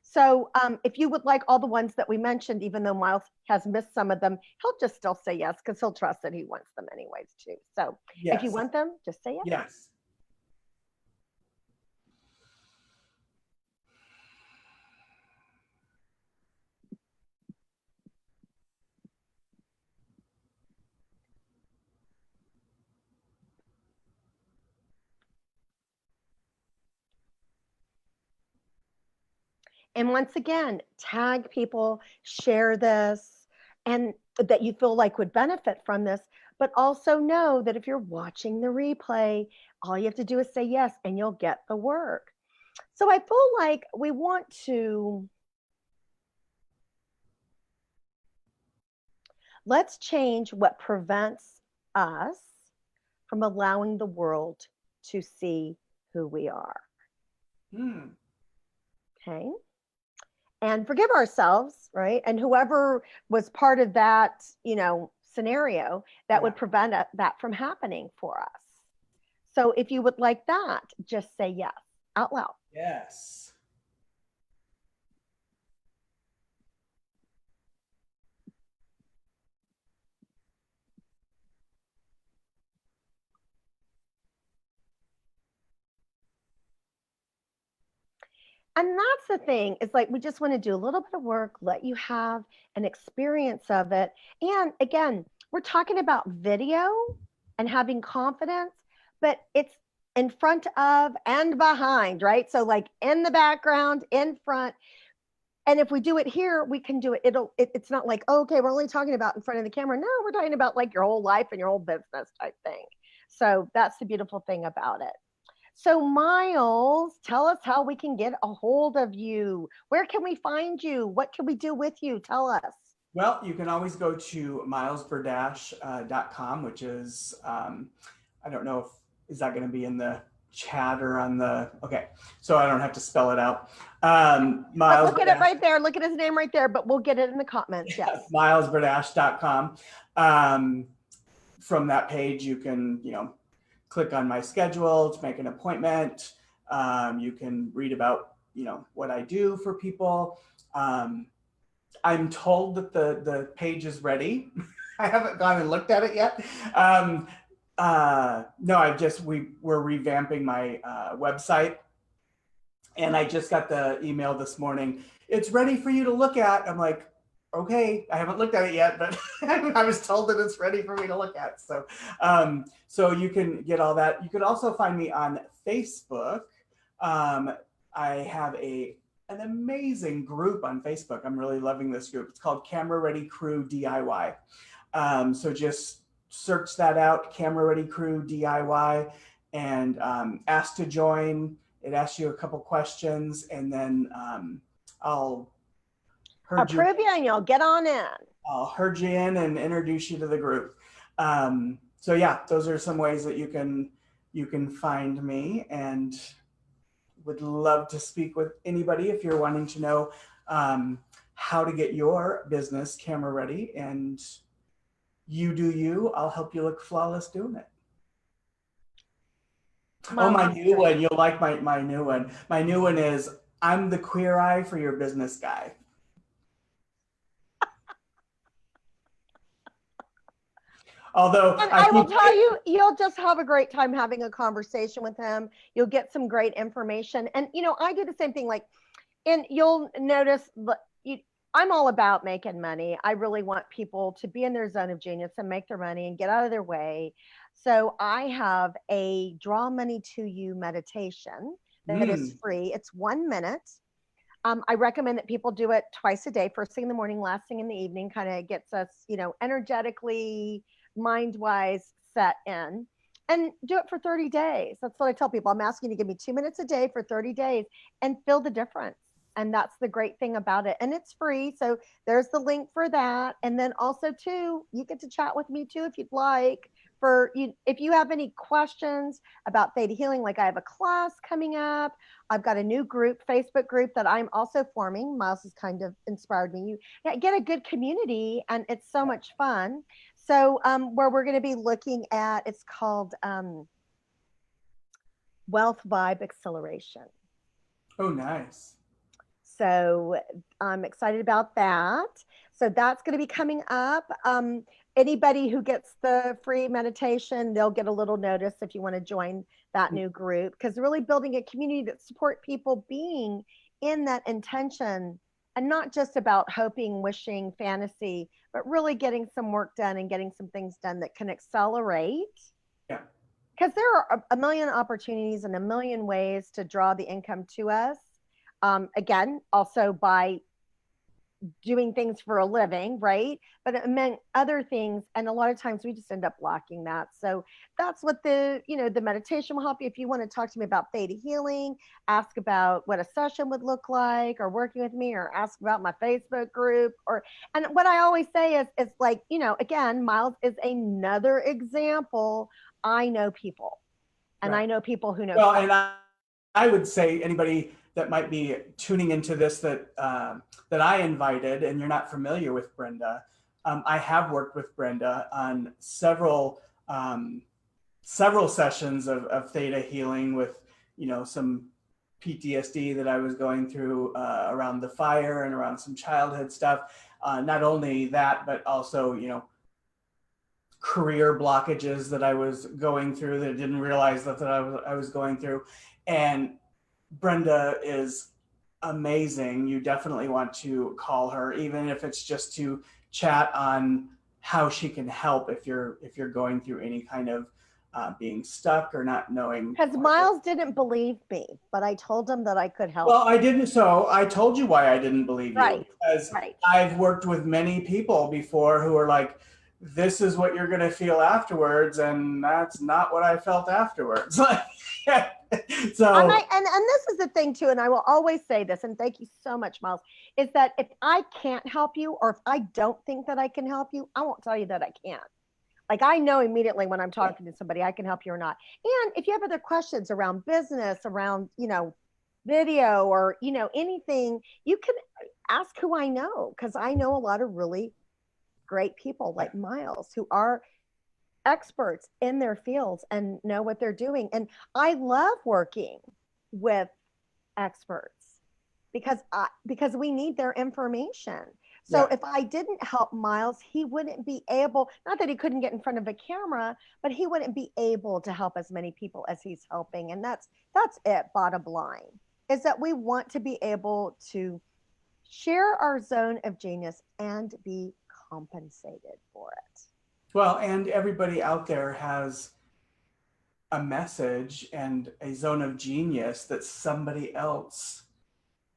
So if you would like all the ones that we mentioned, even though Miles has missed some of them, he'll just still say yes because he'll trust that he wants them anyways too. So yes. If you want them, just say yes. Yes. And once again, tag people, share this, and that you feel like would benefit from this. But also know that if you're watching the replay, all you have to do is say yes, and you'll get the work. So I feel like we want to, let's change what prevents us from allowing the world to see who we are. Okay. And forgive ourselves, right? And whoever was part of that, scenario that would prevent that from happening for us. So if you would like that, just say yes out loud. Yes. And that's the thing, is like we just want to do a little bit of work, let you have an experience of it. And again, we're talking about video and having confidence, but it's in front of and behind, right? So like in the background, in front. And if we do it here, we can do it. It's not like, oh, okay, we're only talking about in front of the camera. No, we're talking about like your whole life and your whole business type thing. So that's the beautiful thing about it. So, Miles, tell us how we can get a hold of you. Where can we find you? What can we do with you? Tell us. Well, you can always go to milesberdache.com, which is, I don't know if, is that going to be in the chat or on the, okay, so I don't have to spell it out. But look at it right there. Look at his name right there, but we'll get it in the comments. Yes. milesberdache.com. From that page, you can, click on my schedule to make an appointment. You can read about, what I do for people. I'm told that the page is ready. I haven't gone and looked at it yet. No, we're revamping my website, and I just got the email this morning. It's ready for you to look at. I'm like, okay, I haven't looked at it yet, but I was told that it's ready for me to look at. So, so you can get all that. You can also find me on Facebook. I have an amazing group on Facebook. I'm really loving this group. It's called Camera Ready Crew DIY. So just search that out, Camera Ready Crew DIY, and ask to join. It asks you a couple questions, and then I'll approve you and you'll get on in. I'll herd you in and introduce you to the group. So yeah, those are some ways that you can find me, and would love to speak with anybody if you're wanting to know how to get your business camera ready, and you do you. I'll help you look flawless doing it. My new one. You'll like my new one. My new one is, I'm the queer eye for your business guy. Although I will tell you, you'll just have a great time having a conversation with him. You'll get some great information. And, I do the same thing. And you'll notice, I'm all about making money. I really want people to be in their zone of genius and make their money and get out of their way. So I have a draw money to you meditation that is free. It's 1 minute. I recommend that people do it twice a day, first thing in the morning, last thing in the evening, kind of gets us, energetically, mind-wise set in, and do it for 30 days. That's what I tell people. I'm asking you to give me 2 minutes a day for 30 days and feel the difference. And that's the great thing about it. And it's free. So there's the link for that. And then also too, you get to chat with me too, if you'd like. If you have any questions about Theta Healing, like I have a class coming up. I've got a new group, Facebook group that I'm also forming. Miles has kind of inspired me. You get a good community, and it's so much fun. So where we're going to be looking at, it's called Wealth Vibe Acceleration. Oh, nice. So I'm excited about that. So that's going to be coming up. Anybody who gets the free meditation, they'll get a little notice if you want to join that new group, because really building a community that support people being in that intention, and not just about hoping, wishing, fantasy, but really getting some work done and getting some things done that can accelerate. Yeah. Because there are a million opportunities and a million ways to draw the income to us. Again, also by doing things for a living, right? But it meant other things. And a lot of times we just end up blocking that. So that's what the meditation will help you. If you want to talk to me about Theta Healing, ask about what a session would look like, or working with me, or ask about my Facebook group, and what I always say is like, again, Miles is another example. I know people, and right. I know people who know. Well, and I would say anybody that might be tuning into this that I invited, and you're not familiar with Brenda, I have worked with Brenda on several sessions of Theta Healing with, some PTSD that I was going through around the fire and around some childhood stuff. Not only that, but also, career blockages that I was going through that I didn't realize that I was going through. And Brenda is amazing. You definitely want to call her, even if it's just to chat on how she can help if you're going through any kind of being stuck or not knowing. Because Miles didn't believe me, but I told him that I could help. Well, I didn't. So I told you why I didn't believe you, Right. because Right. I've worked with many people before who are like, this is what you're going to feel afterwards. And that's not what I felt afterwards. So, And this is the thing too, and I will always say this, and thank you so much, Miles, is that if I can't help you, or if I don't think that I can help you, I won't tell you that I can't. Like I know immediately when I'm talking to somebody, I can help you or not. And if you have other questions around business, around, video or, anything, you can ask who I know, because I know a lot of really great people like Miles who are experts in their fields and know what they're doing. And I love working with experts because we need their information. So if I didn't help Miles, he wouldn't be able, not that he couldn't get in front of a camera, but he wouldn't be able to help as many people as he's helping. And that's it, bottom line, is that we want to be able to share our zone of genius and be compensated for it. well, and everybody out there has a message and a zone of genius that somebody else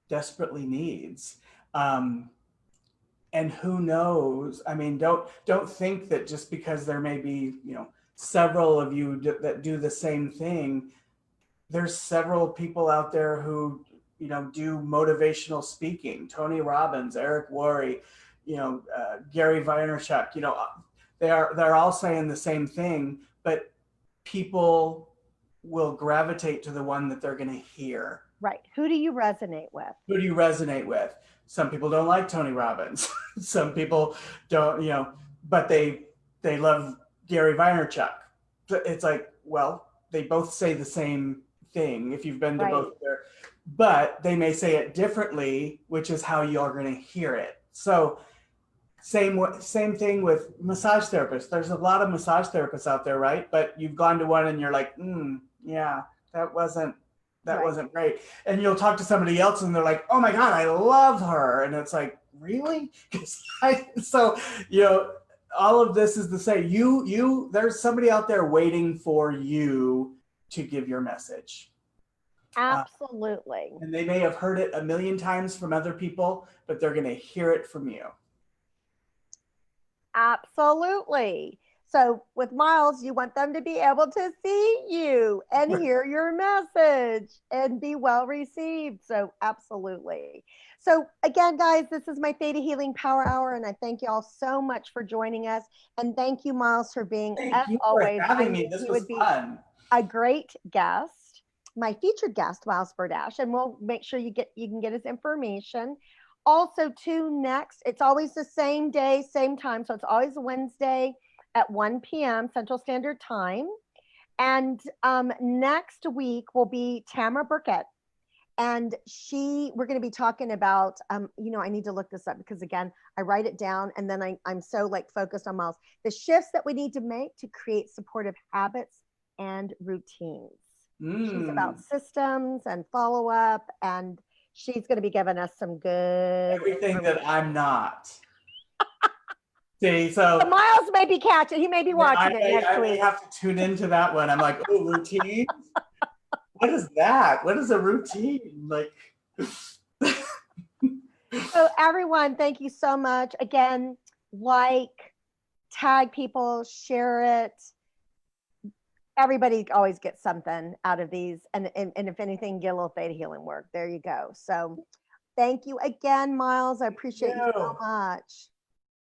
desperately needs. Um, and who knows? I mean, don't think that just because there may be, several of you that do the same thing, there's several people out there who, do motivational speaking. Tony Robbins, Eric Worre, Gary Vaynerchuk. They're all saying the same thing, but people will gravitate to the one that they're going to hear. Right. Who do you resonate with? Who do you resonate with? Some people don't like Tony Robbins. Some people don't, but they love Gary Vaynerchuk. It's like, well, they both say the same thing if you've been to both there, but they may say it differently, which is how you're going to hear it. So same thing with massage therapists. There's a lot of massage therapists out there, right? But you've gone to one and you're like, yeah, that wasn't great. And you'll talk to somebody else and they're like, oh my God, I love her. And it's like, really? So, all of this is to say, there's somebody out there waiting for you to give your message. Absolutely. And they may have heard it a million times from other people, but they're going to hear it from you. Absolutely. So with Miles, you want them to be able to see you and hear your message and be well received. So absolutely. So again, guys, this is my Theta Healing Power Hour, and I thank you all so much for joining us. And thank you, Miles, for being, as always, for having me. This was fun. A great guest, my featured guest, Miles Berdache, and we'll make sure you can get his information. Also, too, next, it's always the same day, same time. So it's always Wednesday at 1 p.m. Central Standard Time. And next week will be Tamara Burkett. And we're going to be talking about, I need to look this up because, again, I write it down and then I'm so focused on Miles. The shifts that we need to make to create supportive habits and routines. She's about systems and follow-up, and she's going to be giving us some good everything that I'm not. See, so Miles may be catching. He may be watching it next week. I may have to tune into that one. I'm like, oh, routines. What is that? What is a routine? So everyone, thank you so much. Again, tag people, share it. Everybody always gets something out of these. And if anything, get a little Theta Healing work. There you go. So thank you again, Miles. I appreciate you so much.